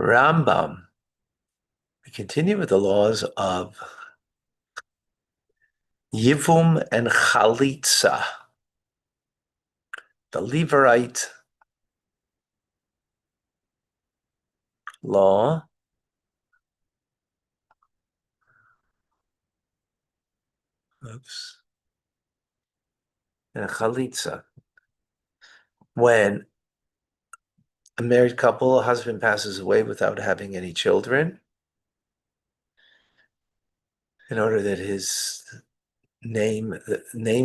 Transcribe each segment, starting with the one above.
Rambam. We continue with the laws of Yivum and Chalitza, the Levirate law. Oops. And Chalitza. When a married couple, a husband passes away without having any children, in order that his name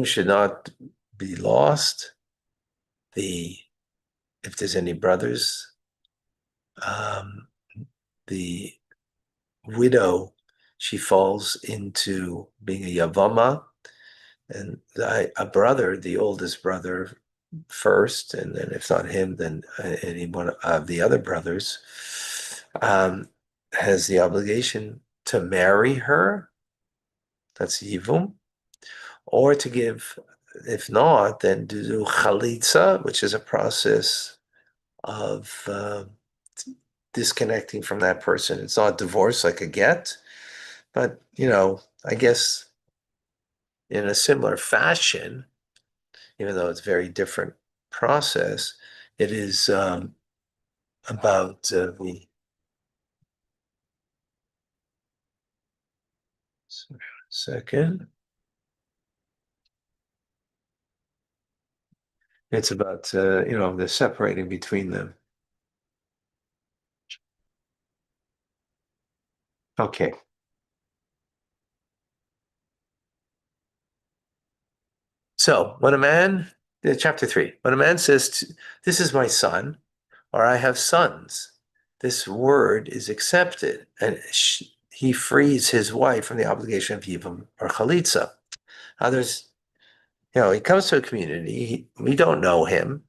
should not be lost, if there's any brothers, um, the widow, she falls into being a Yavama, and a brother, the oldest brother first, and then if not him, then any one of the other brothers has the obligation to marry her. That's Yivum, or to give. If not, then to do chalitza, which is a process of disconnecting from that person. It's not divorce like a get, but I guess in a similar fashion, even though it's a very different process, it is about the second. It's about the separating between them. Okay. So when a man, chapter 3, when a man says, "This is my son," or "I have sons," this word is accepted, and he frees his wife from the obligation of Yivam or Chalitza. Others, he comes to a community, we don't know him,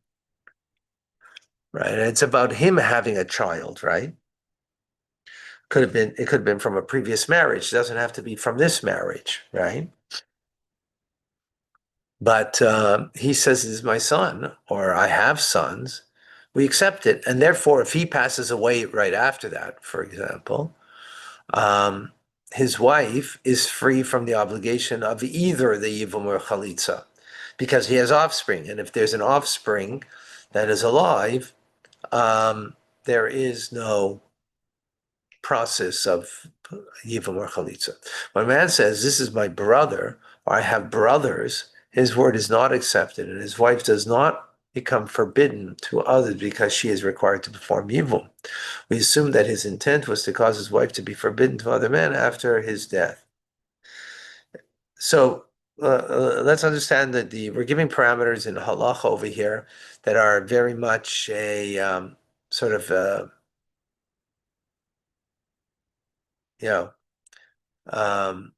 right? And it's about him having a child, right? It could have been from a previous marriage. It doesn't have to be from this marriage, right? But he says, "This is my son," or "I have sons." We accept it. And therefore, if he passes away right after that, for example, his wife is free from the obligation of either the Yivum or Chalitza, because he has offspring. And if there's an offspring that is alive, there is no process of Yivum or Chalitza. When a man says, "This is my brother," or "I have brothers," his word is not accepted, and his wife does not become forbidden to others because she is required to perform Yivum. We assume that his intent was to cause his wife to be forbidden to other men after his death. So let's understand that we're giving parameters in halacha over here that are very much a sort of um,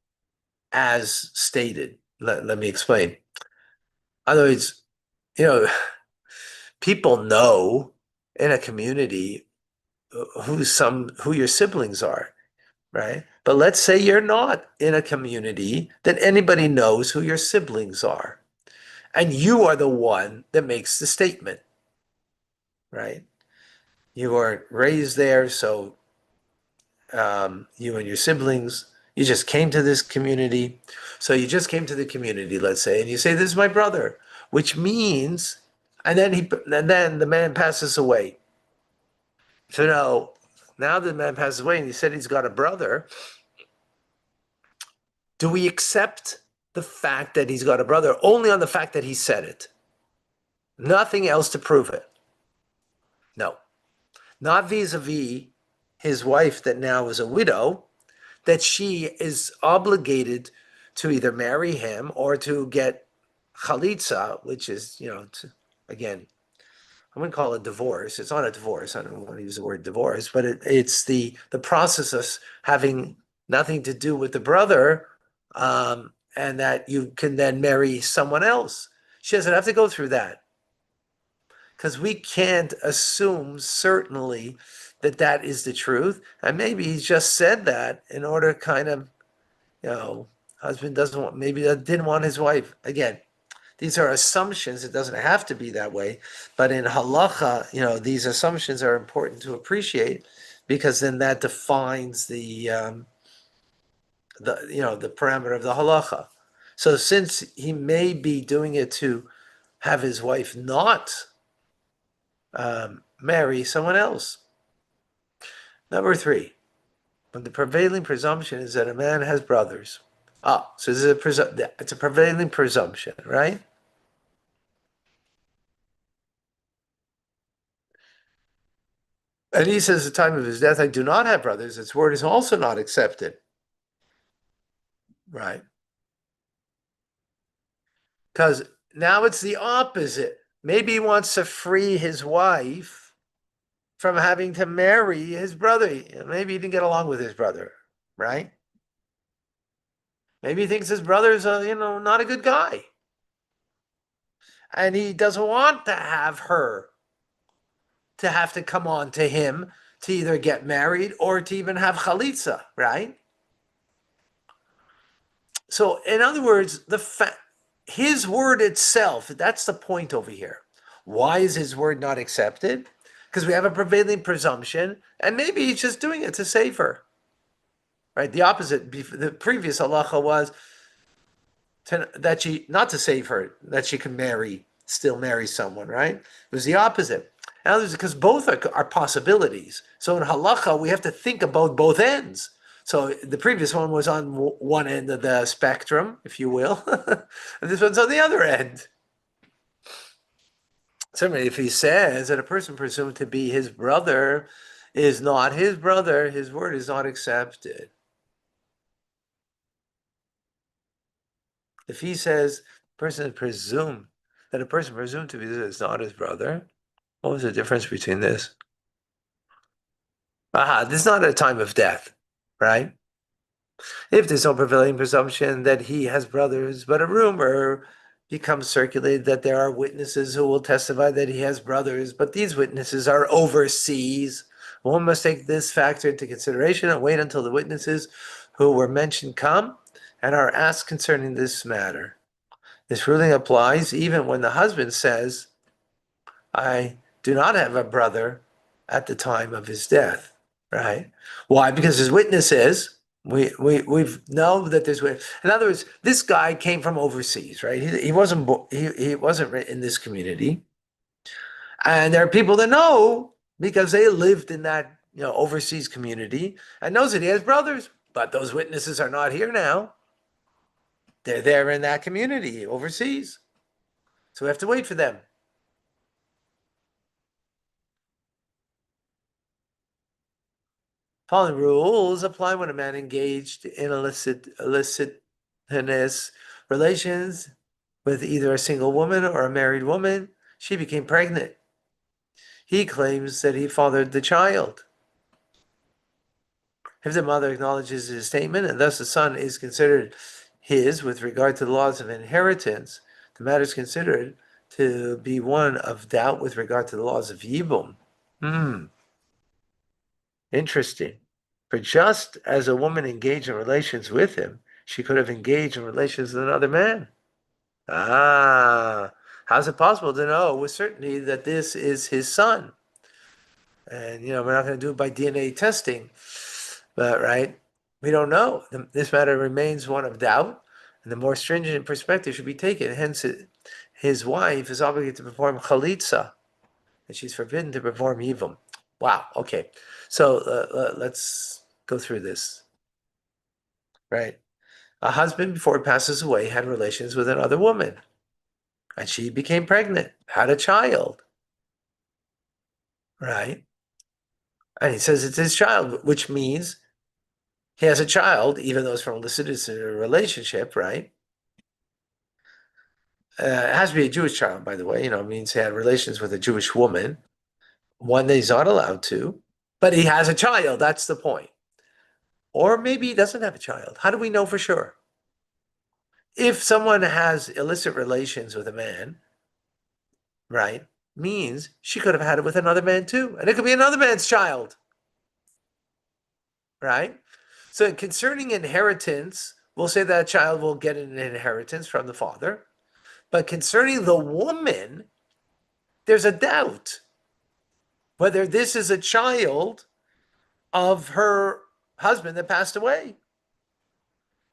as stated. Let me explain. In other words, you know, people know in a community who your siblings are, right? But let's say you're not in a community that anybody knows who your siblings are, and you are the one that makes the statement, right? You weren't raised there, so you and your siblings, you just came to this community. So you just came to the community, let's say, and you say, "This is my brother," which means, and then the man passes away. So now the man passes away, and he said he's got a brother. Do we accept the fact that he's got a brother only on the fact that he said it? Nothing else to prove it. No, not vis-a-vis his wife that now is a widow, that she is obligated to either marry him or to get chalitza, which is, again, I wouldn't call it divorce. It's not a divorce. I don't want to use the word divorce, but it's the process of having nothing to do with the brother, and that you can then marry someone else. She doesn't have to go through that, because we can't assume certainly that that is the truth. And maybe he just said that in order kind of, husband doesn't want, maybe didn't want his wife. Again, these are assumptions. It doesn't have to be that way. But in halacha, these assumptions are important to appreciate, because then that defines the the parameter of the halacha. So since he may be doing it to have his wife not marry someone else. Number 3, when the prevailing presumption is that a man has brothers. So this is it's a prevailing presumption, right? And he says, at the time of his death, I do not have brothers. Its word is also not accepted, right? Because now it's the opposite. Maybe he wants to free his wife from having to marry his brother. Maybe he didn't get along with his brother, right? Maybe he thinks his brother's not a good guy. And he doesn't want to have her to have to come on to him to either get married or to even have chalitza, right? So, in other words, his word itself, that's the point over here. Why is his word not accepted? Because we have a prevailing presumption, and maybe he's just doing it to save her. Right? The opposite, the previous halacha was that she, not to save her, that she can still marry someone, right? It was the opposite. And because both are possibilities. So in halacha, we have to think about both ends. So the previous one was on one end of the spectrum, if you will, and this one's on the other end. Certainly, if he says that a person presumed to be his brother is not his brother, his word is not accepted. If he says that a person presumed to be is not his brother, what was the difference between this? This is not a time of death, right? If there's no prevailing presumption that he has brothers, but a rumor becomes circulated that there are witnesses who will testify that he has brothers, but these witnesses are overseas. One must take this factor into consideration and wait until the witnesses who were mentioned come and are asked concerning this matter. This ruling applies even when the husband says, I do not have a brother at the time of his death, right? Why? Because his witness is, we know that there's, in other words, this guy came from overseas, right? He wasn't he wasn't in this community, and there are people that know because they lived in that overseas community and knows that he has brothers, but those witnesses are not here now. They're there in that community overseas, so we have to wait for them. Following rules apply when a man engaged in illicit relations with either a single woman or a married woman. She became pregnant. He claims that he fathered the child. If the mother acknowledges his statement and thus the son is considered his with regard to the laws of inheritance, the matter is considered to be one of doubt with regard to the laws of Yibum. Interesting. For just as a woman engaged in relations with him, she could have engaged in relations with another man. How's it possible to know with certainty that this is his son? And, we're not going to do it by DNA testing, but, right, we don't know. This matter remains one of doubt, and the more stringent perspective should be taken. Hence, his wife is obligated to perform chalitza, and she's forbidden to perform yibum. Wow, okay. So let's go through this, right? A husband, before he passes away, had relations with another woman, and she became pregnant, had a child, right? And he says it's his child, which means he has a child, even though it's from a illicit relationship, right? It has to be a Jewish child, by the way. It means he had relations with a Jewish woman, one that he's not allowed to, but he has a child. That's the point. Or maybe he doesn't have a child. How do we know for sure? If someone has illicit relations with a man, right, means she could have had it with another man too. And it could be another man's child, right? So concerning inheritance, we'll say that a child will get an inheritance from the father. But concerning the woman, there's a doubt whether this is a child of her husband that passed away.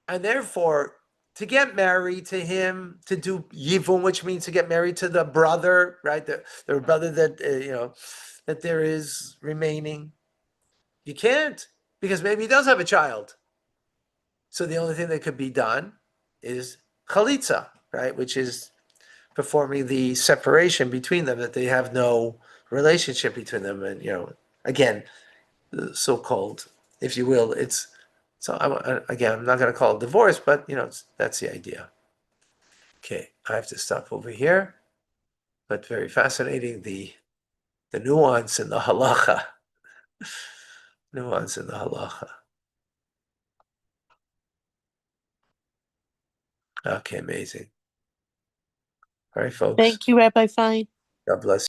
And therefore, to get married to him, to do yivum, which means to get married to the brother, right? The brother that, that there is remaining, you can't, because maybe he does have a child. So the only thing that could be done is chalitza, right? Which is performing the separation between them, that they have no relationship between them. And, again, so-called, if you will, it's, so again, I'm not going to call it divorce, but, that's the idea. Okay, I have to stop over here, but very fascinating, the nuance in the halacha. Nuance in the halacha. Okay, amazing. All right, folks. Thank you, Rabbi Fine. God bless you.